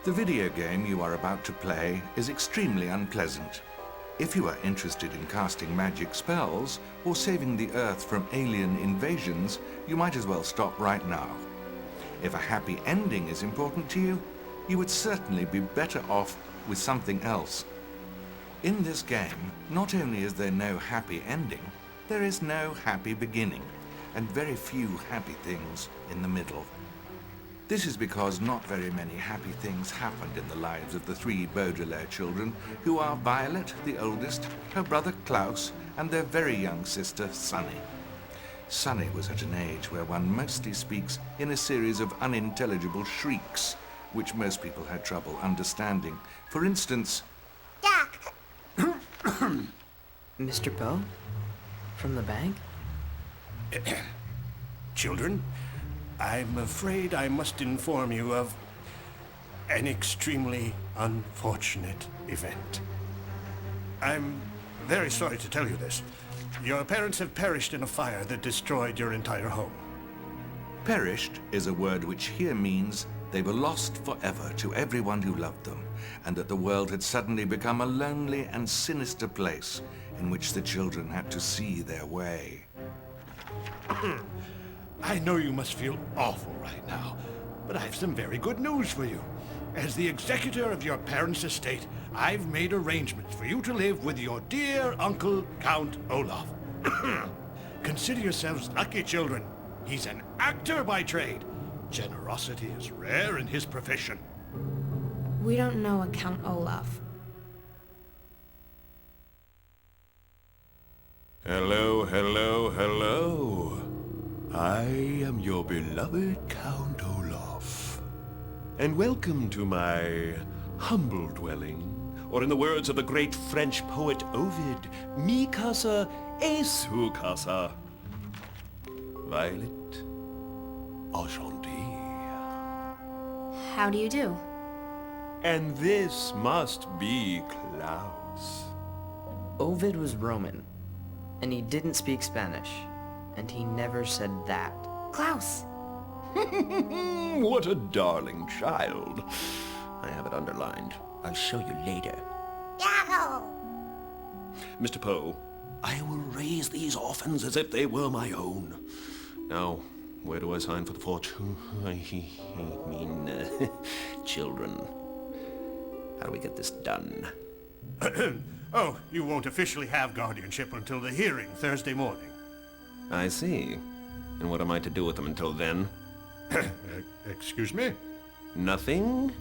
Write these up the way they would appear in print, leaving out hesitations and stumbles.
The video game you are about to play is extremely unpleasant. If you are interested in casting magic spells or saving the Earth from alien invasions, you might as well stop right now. If a happy ending is important to you, you would certainly be better off with something else. In this game, not only is there no happy ending, there is no happy beginning, and very few happy things in the middle. This is because not very many happy things happened in the lives of the three Baudelaire children, who are Violet, the oldest, her brother Klaus, and their very young sister, Sunny. Sunny was at an age where one mostly speaks in a series of unintelligible shrieks, which most people had trouble understanding. For instance, Jack! Mr. Poe? From the bank? Children, I'm afraid I must inform you of an extremely unfortunate event. I'm very sorry to tell you this. Your parents have perished in a fire that destroyed your entire home. perished is a word which here means they were lost forever to everyone who loved them, and that the world had suddenly become a lonely and sinister place in which the children had to see their way. I know you must feel awful right now, but I have some very good news for you. As the executor of your parents' estate, I've made arrangements for you to live with your dear uncle, Count Olaf. Consider yourselves lucky, children. He's an actor by trade. Generosity is rare in his profession. We don't know a Count Olaf. Hello, hello, hello. I am your beloved Count Olaf. And welcome to my humble dwelling, or in the words of the great French poet Ovid, mi casa et su casa. Violet, enchanté. How do you do? And this must be Klaus. Ovid was Roman, and he didn't speak Spanish, and he never said that. Klaus! What a darling child. I have it underlined. I'll show you later. Yahoo! Mr. Poe, I will raise these orphans as if they were my own. Now, where do I sign for the fortune? Children. How do we get this done? Oh, you won't officially have guardianship until the hearing Thursday morning. I see. And what am I to do with them until then? Excuse me? Nothing?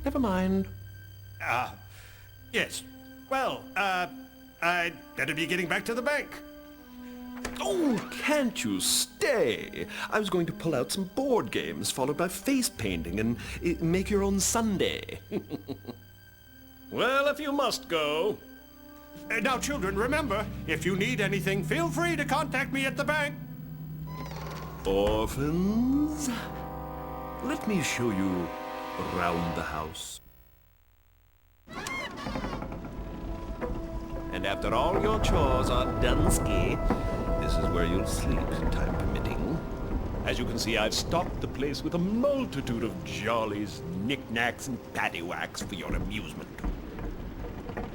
Never mind. Yes. Well, I'd better be getting back to the bank. Oh, can't you stay? I was going to pull out some board games, followed by face painting, and make your own sundae. Well, if you must go. Now, children, remember, if you need anything, feel free to contact me at the bank. Orphans, let me show you around the house. And after all your chores are done, ski, this is where you'll sleep, time permitting. As you can see, I've stocked the place with a multitude of jollies, knickknacks, and paddywhacks for your amusement.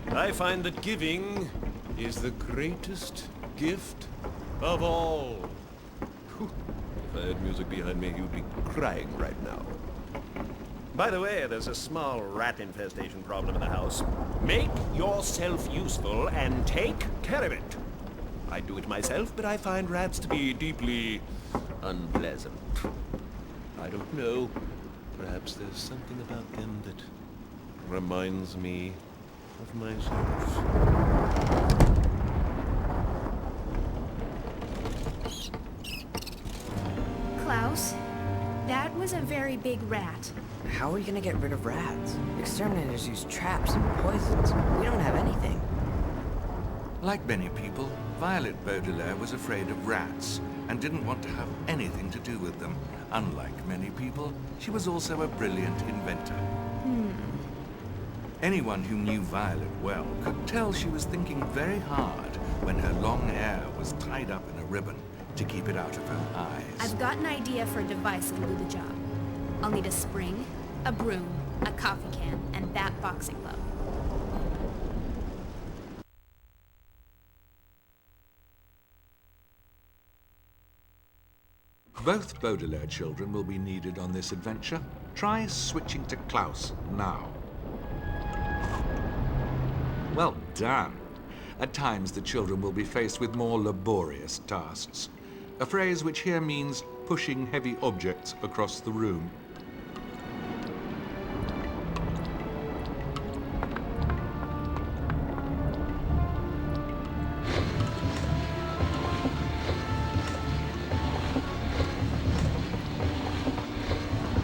I find that giving is the greatest gift of all. Whew. If I had music behind me, you'd be crying right now. By the way, there's a small rat infestation problem in the house. Make yourself useful and take care of it. I do it myself, but I find rats to be deeply unpleasant. I don't know. Perhaps there's something about them that reminds me of myself. Klaus, that was a very big rat. How are we gonna get rid of rats? Exterminators use traps and poisons. We don't have anything. Like many people, Violet Baudelaire was afraid of rats and didn't want to have anything to do with them. Unlike many people, she was also a brilliant inventor. Anyone who knew Violet well could tell she was thinking very hard when her long hair was tied up in a ribbon to keep it out of her eyes. I've got an idea for a device that'll do the job. I'll need a spring, a broom, a coffee can, and that boxing glove. Both Baudelaire children will be needed on this adventure. Try switching to Klaus now. Well done. At times, the children will be faced with more laborious tasks. A phrase which here means pushing heavy objects across the room.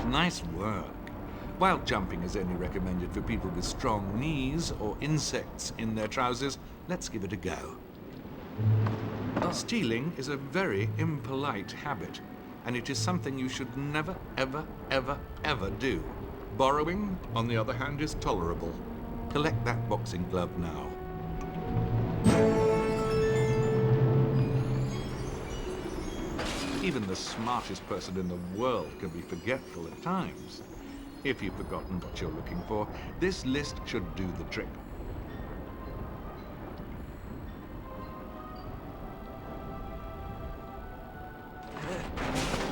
Nice work. While jumping is only recommended for people with strong knees or insects in their trousers, let's give it a go. Stealing is a very impolite habit, and it is something you should never, ever, ever, ever do. Borrowing, on the other hand, is tolerable. Collect that boxing glove now. Even the smartest person in the world can be forgetful at times. If you've forgotten what you're looking for, this list should do the trick.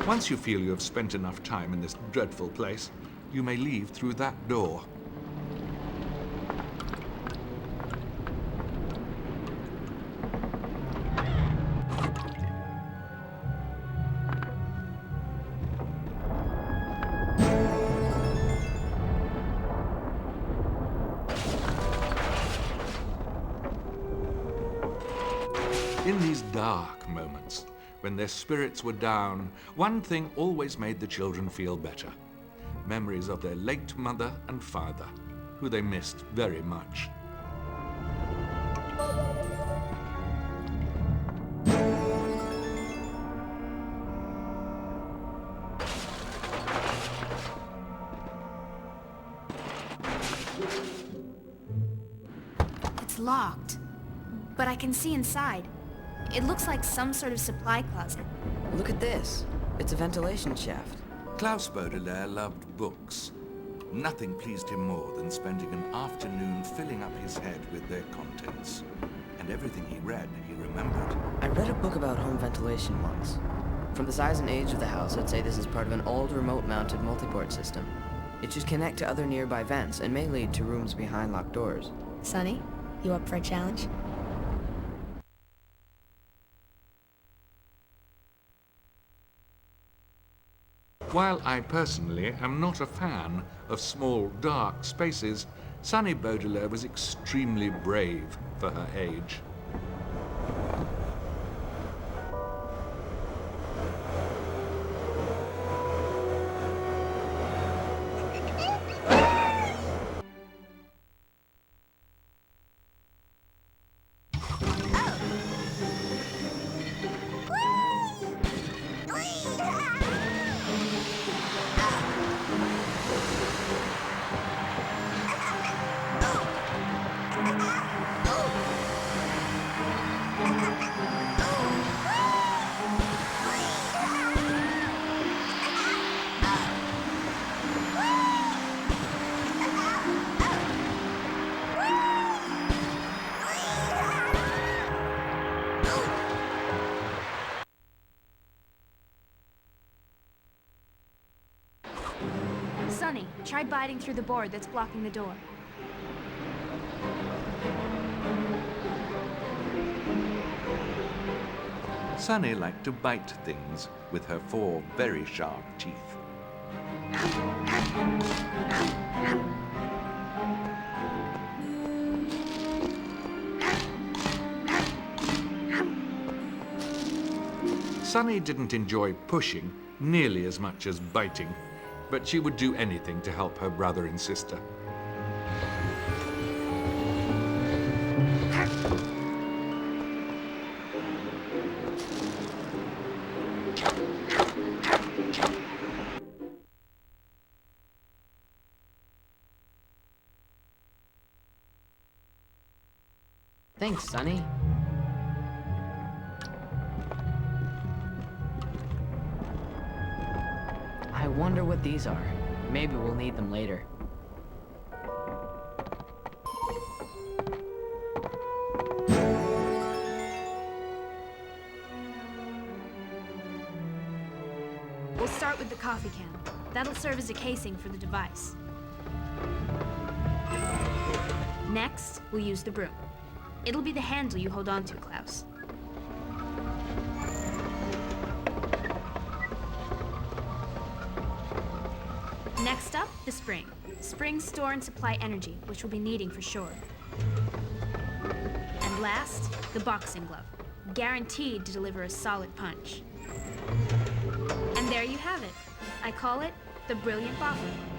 Once you feel you have spent enough time in this dreadful place, you may leave through that door. In these dark moments, when their spirits were down, one thing always made the children feel better. Memories of their late mother and father, who they missed very much. It's locked, but I can see inside. It looks like some sort of supply closet. Look at this. It's a ventilation shaft. Klaus Baudelaire loved books. Nothing pleased him more than spending an afternoon filling up his head with their contents. And everything he read, he remembered. I read a book about home ventilation once. From the size and age of the house, I'd say this is part of an old remote-mounted multiport system. It should connect to other nearby vents and may lead to rooms behind locked doors. Sonny, you up for a challenge? While I personally am not a fan of small, dark spaces, Sunny Baudelaire was extremely brave for her age. Sonny, try biting through the board that's blocking the door. Sunny liked to bite things with her 4 very sharp teeth. Sunny didn't enjoy pushing nearly as much as biting, but she would do anything to help her brother and sister. Thanks, Sonny. I wonder what these are. Maybe we'll need them later. We'll start with the coffee can. That'll serve as a casing for the device. Next, we'll use the broom. It'll be the handle you hold on to, Klaus. Next up, the spring. Springs store and supply energy, which we'll be needing for sure. And last, the boxing glove. Guaranteed to deliver a solid punch. And there you have it. I call it the Brilliant Boffer.